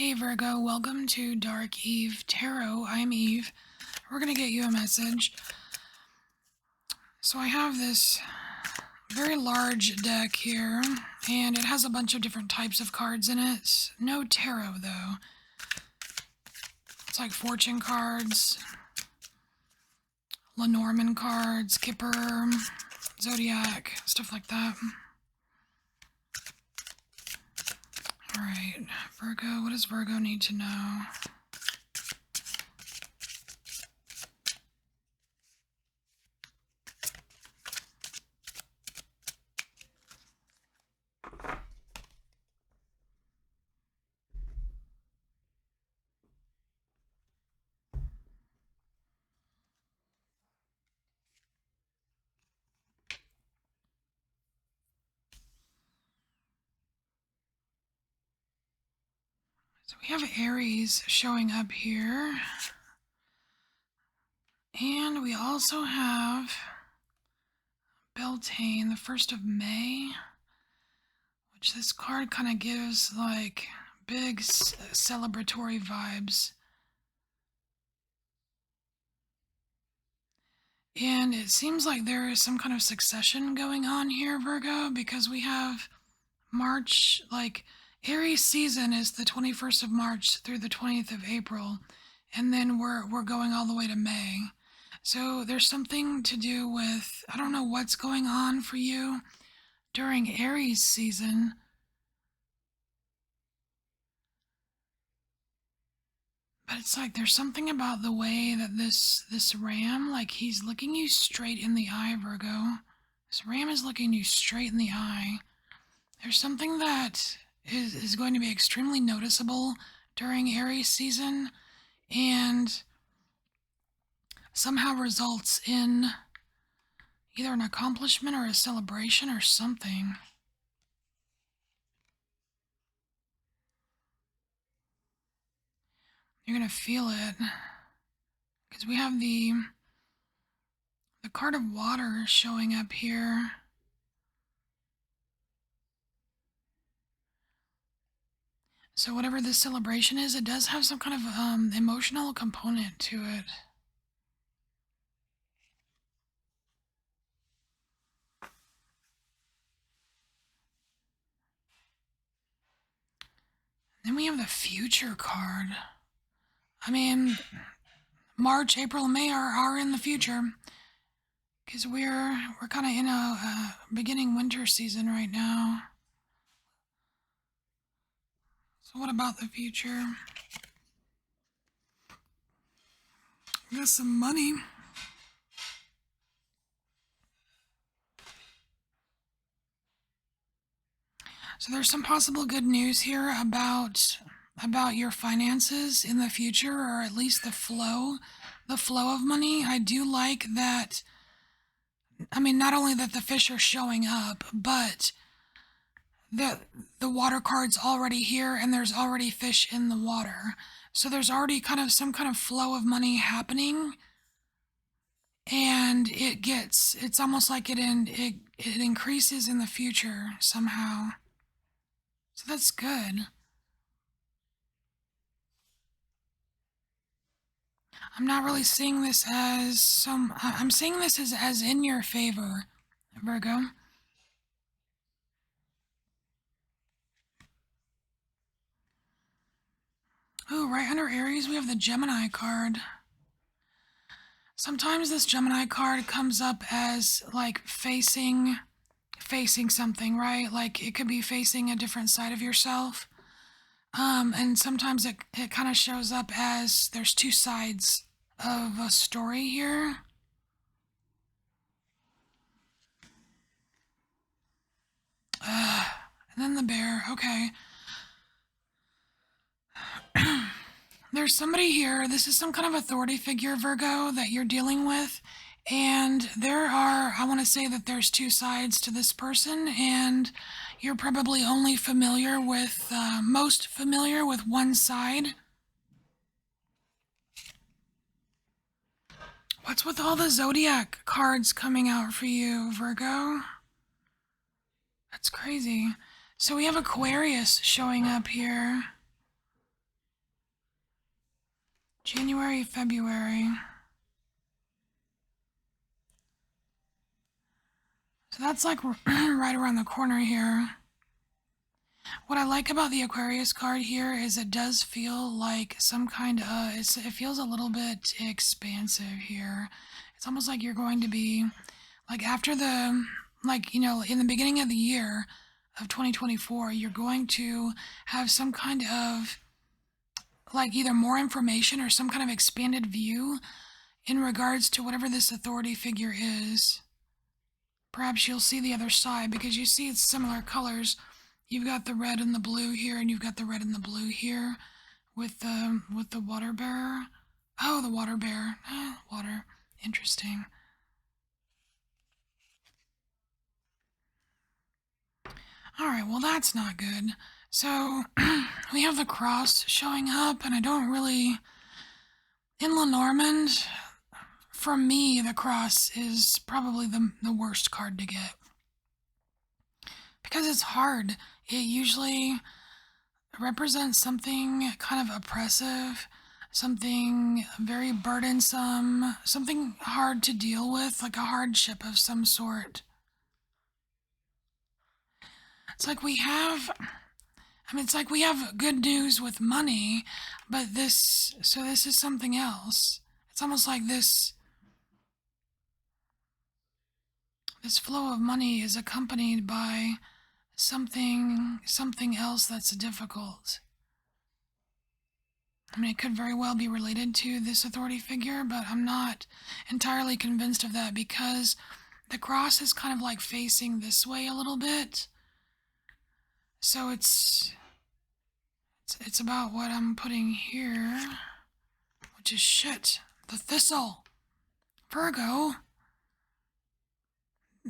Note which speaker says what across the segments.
Speaker 1: Hey Virgo, welcome to Dark Eve Tarot. I'm Eve. We're going to get you a message. So I have this very large deck here, and it has a bunch of different types of cards in it. No tarot though. It's like fortune cards, Lenormand cards, Kipper, Zodiac, stuff like that. Alright, Virgo, what does Virgo need to know? So we have Aries showing up here. And we also have Beltane, the 1st of May, which this card kind of gives like big celebratory vibes. And it seems like there is some kind of succession going on here, Virgo, because we have March, like Aries season is the 21st of March through the 20th of April, and then we're going all the way to May. So there's something to do with, I don't know what's going on for you during Aries season. But it's like there's something about the way that this ram, like he's looking you straight in the eye, Virgo. This ram is looking you straight in the eye. There's something that is going to be extremely noticeable during Aries season and somehow results in either an accomplishment or a celebration or something. You're going to feel it because we have the card of water showing up here. So whatever this celebration is, it does have some kind of emotional component to it. Then we have the future card. I mean, March, April, and May are in the future. Because we're kind of in a beginning winter season right now. So what about the future? We got some money. So there's some possible good news here about your finances in the future, or at least the flow of money. I do like that. I mean, not only that the fish are showing up, but the water card's already here and there's already fish in the water. So there's already kind of some kind of flow of money happening. And it's almost like it increases in the future somehow. So that's good. I'm not really seeing this as I'm seeing this as in your favor, Virgo. Ooh, right under Aries, we have the Gemini card. Sometimes this Gemini card comes up as like facing something, right? Like it could be facing a different side of yourself. And sometimes it kind of shows up as there's two sides of a story here. And then the bear, okay. There's somebody here, this is some kind of authority figure, Virgo, that you're dealing with. And I want to say that there's two sides to this person, and you're probably only most familiar with one side. What's with all the Zodiac cards coming out for you, Virgo? That's crazy. So we have Aquarius showing up here. January, February. So that's like right around the corner here. What I like about the Aquarius card here is it does feel like some kind of, it feels a little bit expansive here. It's almost like you're going to be, like after the, like, in the beginning of the year of 2024, you're going to have some kind of, like either more information or some kind of expanded view in regards to whatever this authority figure is. Perhaps you'll see the other side because you see it's similar colors. You've got the red and the blue here, and you've got the red and the blue here with the water bearer. Oh, the water bear. Water. Interesting. All right, well that's not good. So we have the cross showing up, and I don't really. In Lenormand, for me, the cross is probably the worst card to get because it's hard. It usually represents something kind of oppressive, something very burdensome, something hard to deal with, like a hardship of some sort. It's like we have, it's like we have good news with money, but this is something else. It's almost like this flow of money is accompanied by something else that's difficult. It could very well be related to this authority figure, but I'm not entirely convinced of that because the cross is kind of like facing this way a little bit. So it's about what I'm putting here, which is shit. The thistle. Virgo.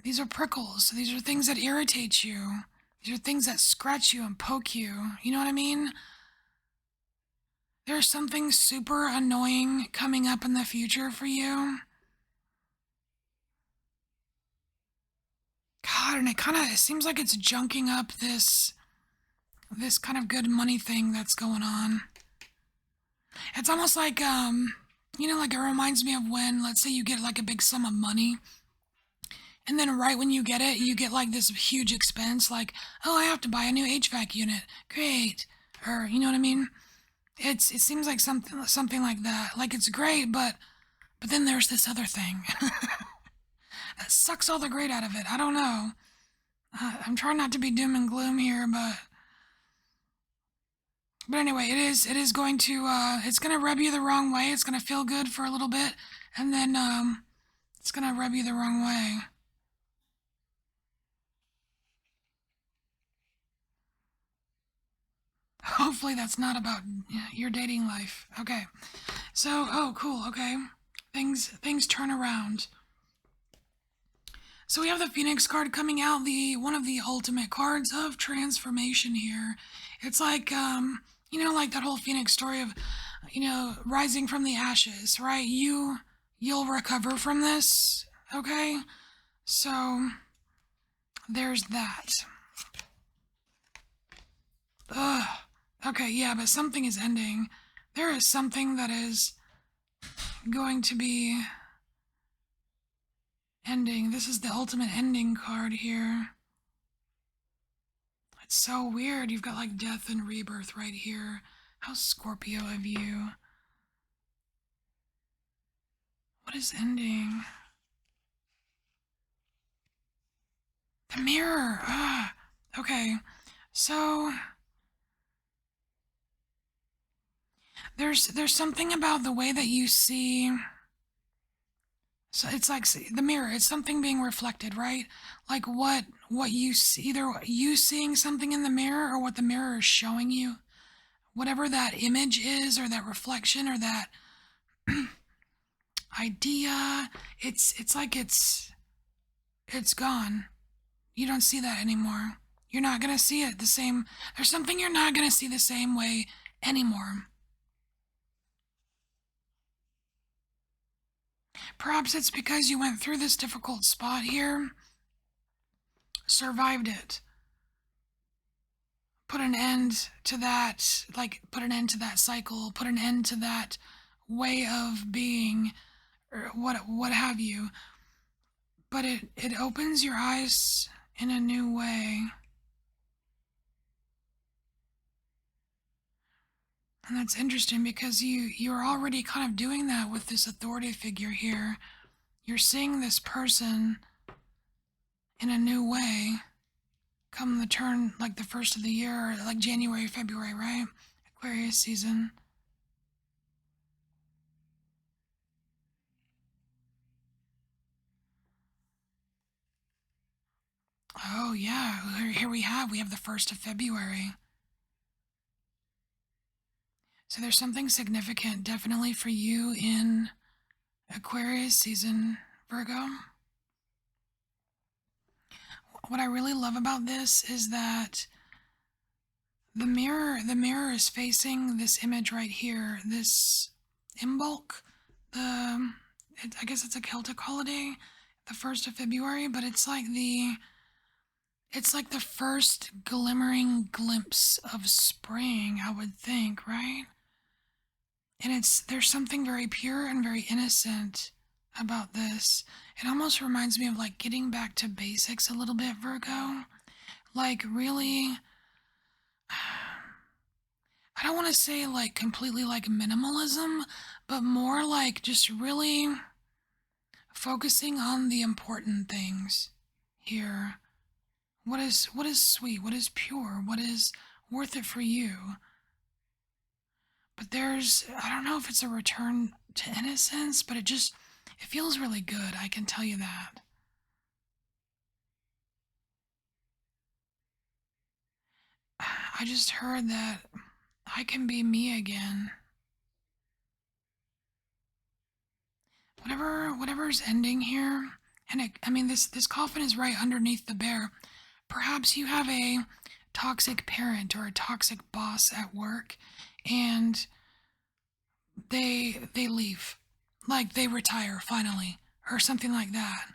Speaker 1: These are prickles. These are things that irritate you. These are things that scratch you and poke you. You know what I mean? There's something super annoying coming up in the future for you. God, and it seems like it's junking up this kind of good money thing that's going on. It's almost like like it reminds me of when, let's say you get like a big sum of money, and then right when you get it, you get like this huge expense, like, oh, I have to buy a new HVAC unit. Great. Or, you know what I mean? It seems like something like that. Like it's great, but then there's this other thing that sucks all the great out of it. I don't know. I'm trying not to be doom and gloom here, but anyway, it is going to it's gonna rub you the wrong way. It's gonna feel good for a little bit, and then it's gonna rub you the wrong way. Hopefully that's not about your dating life. Okay. So, oh, cool. Okay. Things turn around. So we have the Phoenix card coming out, the one of the ultimate cards of transformation here. It's like like that whole Phoenix story of rising from the ashes, right? You'll recover from this, okay? So there's that. Ugh. Okay, yeah, but something is ending. There is something that is going to be ending. This is the ultimate ending card here. It's so weird. You've got like death and rebirth right here. How Scorpio of you. What is ending? The mirror. Ah. Okay. So there's something about the way that you see. So it's like the mirror. It's something being reflected, right? Like what you see, either you seeing something in the mirror or what the mirror is showing you. Whatever that image is, or that reflection, or that idea, it's like it's gone. You don't see that anymore. You're not gonna see it the same. There's something you're not gonna see the same way anymore. Perhaps it's because you went through this difficult spot here, survived it, put an end to that, like put an end to that cycle, put an end to that way of being or what have you, but it opens your eyes in a new way. And that's interesting because you're already kind of doing that with this authority figure here. You're seeing this person in a new way come the turn, like the first of the year, like January, February, right? Aquarius season. Oh yeah, here we have the first of February. So there's something significant definitely for you in Aquarius season, Virgo. What I really love about this is that the mirror is facing this image right here, this Imbolc. I guess it's a Celtic holiday, the 1st of February, but it's like the first glimmering glimpse of spring, I would think, right? And there's something very pure and very innocent about this. It almost reminds me of like getting back to basics a little bit, Virgo. Like really, I don't want to say like completely like minimalism, but more like just really focusing on the important things here. What is sweet? What is pure? What is worth it for you? But I don't know if it's a return to innocence, but it feels really good. I can tell you that. I just heard that I can be me again. Whatever's ending here, and I mean this coffin is right underneath the bear. Perhaps you have a toxic parent or a toxic boss at work, and they leave, like they retire finally, or something like that.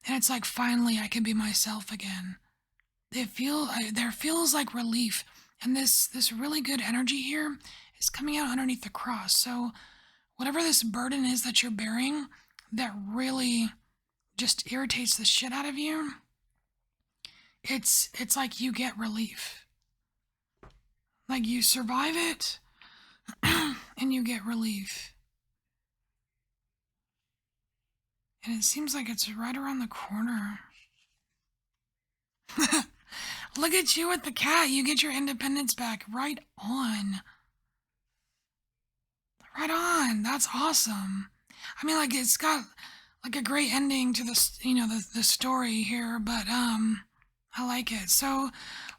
Speaker 1: And it's like finally I can be myself again. There feels like relief, and this really good energy here is coming out underneath the cross. So whatever this burden is that you're bearing, that really just irritates the shit out of you, it's like you get relief. Like you survive it and you get relief. And it seems like it's right around the corner. Look at you with the cat. You get your independence back. Right on. Right on. That's awesome. I mean, like it's got like a great ending to this, the story here, but I like it. So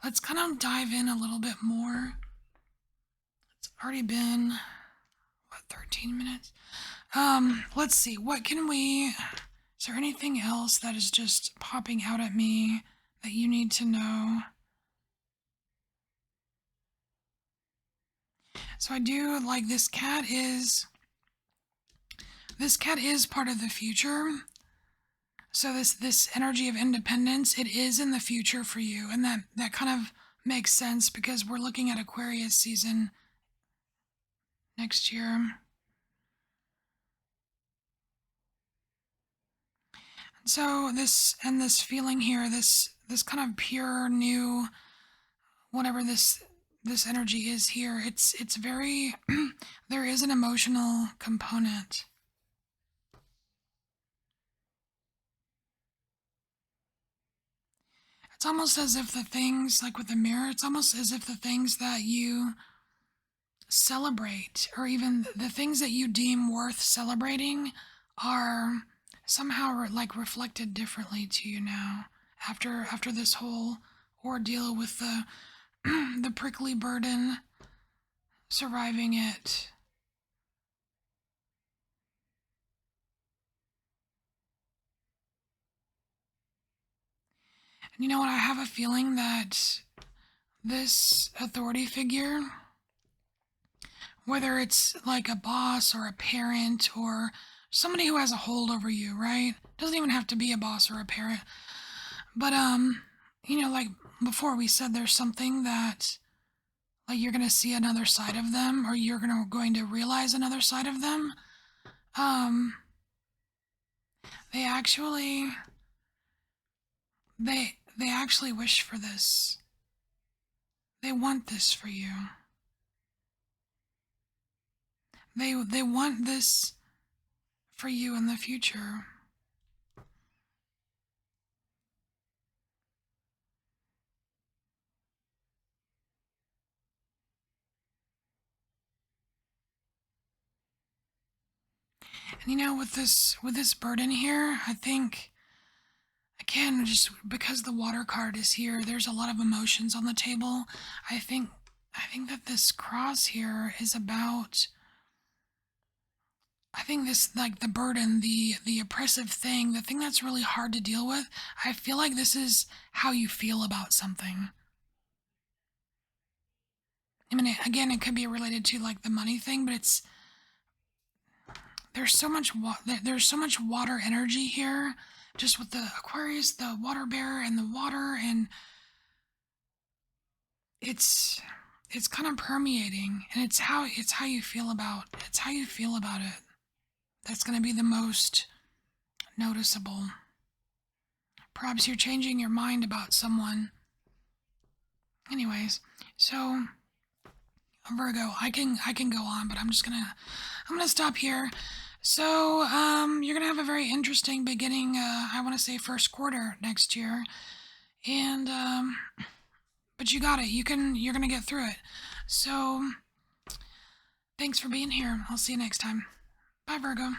Speaker 1: let's kind of dive in a little bit more. It's already been what, 13 minutes. Let's see. Is there anything else that is just popping out at me that you need to know? So I do like this cat is part of the future. So this energy of independence, it is in the future for you, and that kind of makes sense because we're looking at Aquarius season next year. So this feeling here, this kind of pure new whatever this energy is here, it's very there is an emotional component. It's almost as if the things, like with the mirror, it's almost as if the things that you celebrate, or even the things that you deem worth celebrating, are somehow like reflected differently to you now after this whole ordeal with the the prickly burden, surviving it. And you know what? I have a feeling that this authority figure, whether it's like a boss or a parent or somebody who has a hold over you, right? Doesn't even have to be a boss or a parent. But like before we said, there's something that Like you're gonna see another side of them, or you're going to realize another side of them. Um, they actually they actually wish for this. They want this for you. They want this for you in the future. And with this burden here, I think again, just because the water card is here, there's a lot of emotions on the table. I think I think that this cross here is about, I think this, like the burden, the oppressive thing, the thing that's really hard to deal with. I feel like this is how you feel about something. I mean, again, it could be related to like the money thing, but it's there's so much water energy here, just with the Aquarius, the water bear, and the water, and it's it's kind of permeating, and it's how you feel about it. That's going to be the most noticeable. Perhaps you're changing your mind about someone. Anyways, so Virgo, I can go on, but I'm gonna stop here. So you're gonna have a very interesting beginning. I want to say first quarter next year, and but you got it. You're gonna get through it. So thanks for being here. I'll see you next time. Bye, Virgo.